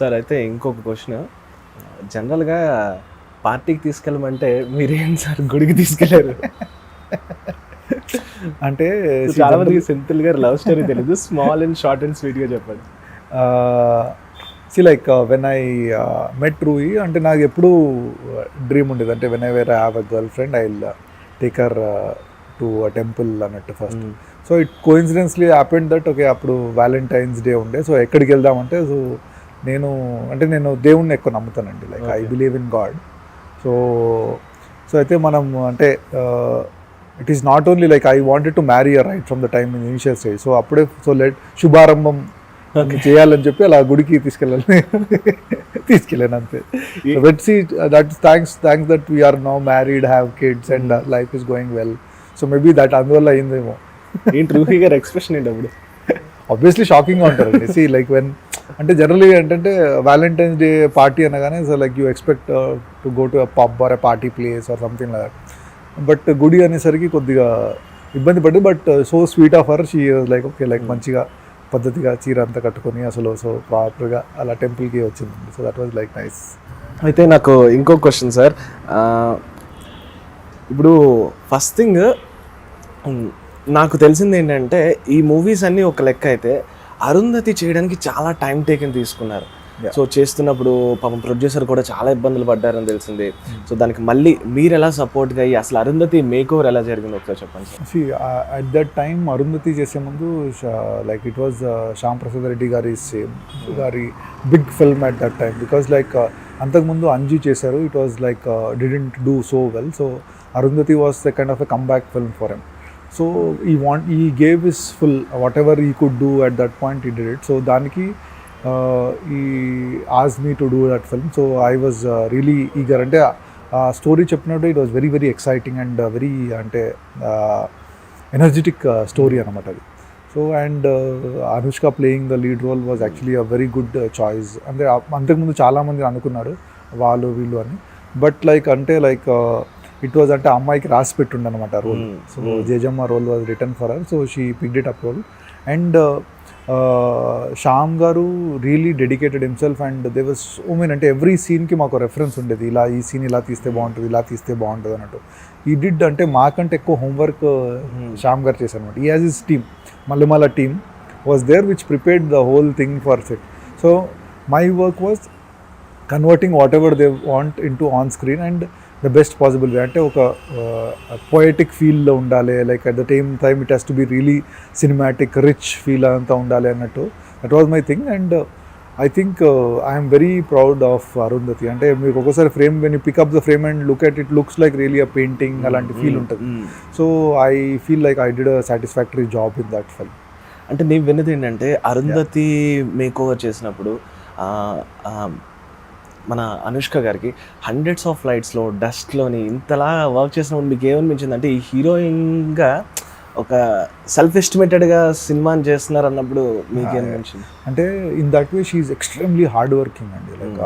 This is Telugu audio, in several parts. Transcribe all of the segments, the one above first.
సార్ అయితే ఇంకొక క్వశ్చన్, జనరల్గా పార్టీకి తీసుకెళ్ళమంటే మీరేం సార్ గుడికి తీసుకెళ్ళారు? అంటే చాలా మందికి సెంథిల్ గారు లవ్ స్టోరీ తెలియదు, స్మాల్ అండ్ షార్ట్ అండ్ స్వీట్గా చెప్పండి. Like when I met Roohi, అంటే నాకు ఎప్పుడూ డ్రీమ్ ఉండేది, అంటే when I were have a girlfriend I will take her to a temple అన్నట్టు first. So it coincidentally happened that okay అప్పుడు వ్యాలంటైన్స్ డే ఉండే. సో ఎక్కడికి వెళ్దామంటే సో నేను దేవుణ్ణి ఎక్కువ నమ్ముతానండి, like I believe in God. So అయితే మనం అంటే it is not only like I wanted to marry a right from the time in initial stage. So అప్పుడే శుభారంభం చేయాలని చెప్పి అలా గుడికి తీసుకెళ్ళాను అంతే. Let's see, that thanks that we're now married, have kids and life is going well. So maybe that అందువల్ల అయిందేమో. ఏంటి రూహి గారి ఎక్స్ప్రెషన్ ఏంటి అప్పుడు? ఆబ్వియస్లీ షాకింగ్గా ఉంటారండి. సి లైక్ వెన్ అంటే జనరల్లీ ఏంటంటే వ్యాలంటైన్స్ డే పార్టీ అనగానే so like you expect to go to a pub or a party place or something like that. But గుడి అనేసరికి కొద్దిగా ఇబ్బంది పడింది. But so sweet of her, she like okay like మంచిగా పద్ధతిగా చీర అంతా కట్టుకొని అసలు సో ప్రాపర్గా అలా టెంపుల్కి వచ్చింది. So that was like nice. అయితే నాకు ఇంకో క్వశ్చన్ సార్, ఇప్పుడు ఫస్ట్ థింగ్ నాకు తెలిసింది ఏంటంటే ఈ మూవీస్ అన్నీ ఒక లెక్క అయితే అరుంధతి చేయడానికి చాలా టైం టేకెన్ తీసుకున్నారు. సో చేస్తున్నప్పుడు పాపం ప్రొడ్యూసర్ కూడా చాలా ఇబ్బందులు పడ్డారని తెలిసింది. సో దానికి మళ్ళీ మీరు ఎలా సపోర్ట్గా అయ్యి అసలు అరుంధతి మేక్ ఓవర్ ఎలా జరిగింది ఒకసారి చెప్పండి sir. See at that time Arundhati చేసే ముందు like it was Shyam Prasad Reddy గారి big film at that time, because like అంతకుముందు అంజు చేశారు, it was like didn't do so well. So Arundhati was the kind of a comeback film for him. So he gave his full whatever he could do at that point, he did it. So దానికి he asked me to do that film. So I was really eager. అంటే ఆ స్టోరీ చెప్పినట్టు it was very exciting and very అంటే ఎనర్జెటిక్ స్టోరీ అనమాట అది. So and Anushka playing the lead role was actually a very good choice. అంటే అంతకుముందు చాలామంది అనుకున్నారు వీళ్ళు అని, బట్ లైక్ అంటే లైక్ ఇట్ వాజ్ అంటే అమ్మాయికి రాసి పెట్టుండ అనమాట role. So Jejamma role was return for her, so she picked it up role. And Shyam గారు really dedicated himself and they was so many, అంటే ఎవ్రీ సీన్కి మాకు రెఫరెన్స్ ఉండేది, ఇలా ఈ సీన్ ఇలా తీస్తే బాగుంటుంది, ఇలా తీస్తే బాగుంటుంది అన్నట్టు. ఈ డిడ్ అంటే మాకంటే ఎక్కువ హోంవర్క్ శ్యామ్ గారు చేశారు అనమాట. ఈ as his team Mallemala team was there which prepared the whole thing for set. So my work was converting whatever they want in to on screen and the best possible way. అంటే ఒక పోయటిక్ ఫీల్లో ఉండాలి, like at the time it has to be really cinematic rich feel అంతా ఉండాలి అన్నట్టు. That was my thing. And I think I'm very proud of Arundhati. అంటే మీకు ఒక్కోసారి frame when you pick up the frame and look at it looks like really a painting అలాంటి ఫీల్ ఉంటుంది. So I feel like I did a satisfactory job in that film. అంటే నేను విన్నది ఏంటంటే అరుంధతి మేక్ ఓవర్ చేసినప్పుడు మన అనుష్క గారికి హండ్రెడ్స్ ఆఫ్ ఫ్లైట్స్లో డస్ట్లోని ఇంతలా వర్క్ చేసినప్పుడు మీకు ఏమనిపించింది? అంటే ఈ హీరోయిన్గా ఒక సెల్ఫ్ ఎస్టిమేటెడ్గా సినిమాని చేస్తున్నారు అన్నప్పుడు మీకు ఏమనిపించింది? అంటే in that way she extremely hard working అండి. Like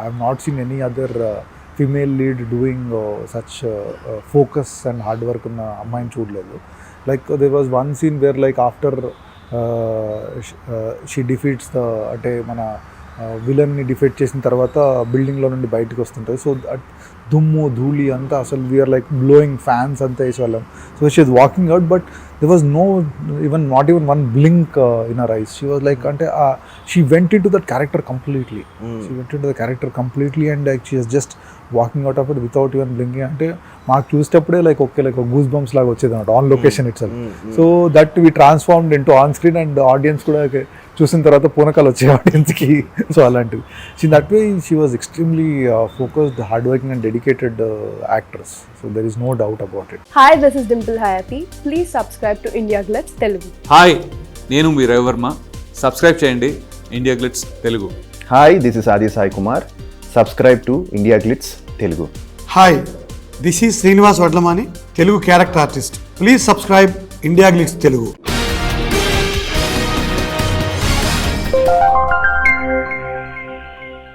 I have not seen any other female lead doing such focus and hard work ఉన్న అమ్మాయిని చూడలేదు. Like there was one scene where like after she defeats the అంటే మన విలన్ని డిఫెక్ట్ చేసిన తర్వాత బిల్డింగ్లో నుండి బయటకు వస్తుంటుంది. సో దుమ్ము ధూళి అంతా అసలు వీఆర్ లైక్ బ్లోయింగ్ ఫ్యాన్స్ అంతా వేసేవాళ్ళం. So she was walking out but there was no not even one blink in her eyes. She was like ante she went into that character completely. She went into the character completely and like she was just walking out of it without even blinking. Ante maak chustappude like okay like goose bumps laga vachedi anata on location itself. So that we transformed into on screen and the audience kuda చూసిన తర్వాత పూనకాలు వచ్చాయి ఆడియన్స్కి. సో అలాంటివి. So that way she was extremely focused, hard working and dedicated actress. So there is no doubt about it. Hi, this is Dimple Hayathi. Please subscribe to India Glitz Telugu. Hi, నేను మీ రవివర్మ. సబ్స్క్రైబ్ చేయండి India Glitz Telugu. Hi, this is Aadi Sai Kumar. Subscribe to India Glitz Telugu. Hi, this is Srinivas Vadlamani, Telugu character artist. Please subscribe India Glitz Telugu.